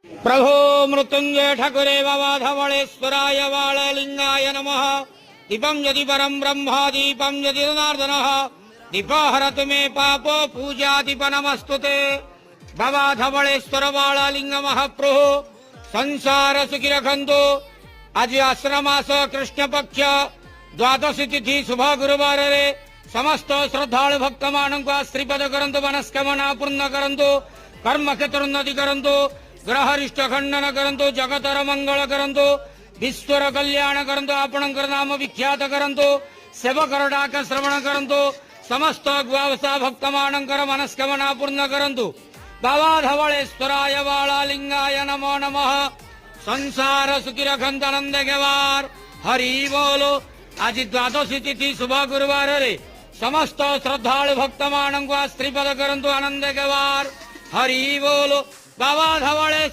प्रभो मृत्युंजय ठाकुरे बाबा धवलेश्वराय वाळलिंगाय नमः। दीपं यदि परं ब्रह्म दीपं यदि जनार्दनः दीपो हरतु मे पापो पूजा दीप नमस्तुते। बाबा धवलेश्वर वाळलिंग महाप्रभु संसार सुखी रखंतु। आज आश्रमास कृष्ण पक्ष द्वादशी तिथि शुभ गुरुवार रे समस्त श्रद्धालु भक्त मानक श्रीपद करंतु मनस्कामना पूर्ण करंतु कर्म क्षेत्र उन्नति करंतु ग्रह रिष्ट खंडन करंतु जगतर मंगल करंतु विश्वर कल्याण करंतु आपणकर नाम विख्यात करंतु सेवकर डाक श्रवण करंतु समस्त ग्वावसा भक्त मानकर मनस्कामना पूर्ण करंतु। बाबा धवलेश्वराय वाळलिंगाय नमो नमः। संसार सुखी रखंत आनंद गेवार हरि बोलो। आज द्वादशी तिथि शुभ गुरुवार रे समस्त श्रद्धालु भक्त मानक श्रीपद करंतु आनंद गेवार हरि बोलो। बाबा धवलेश्वर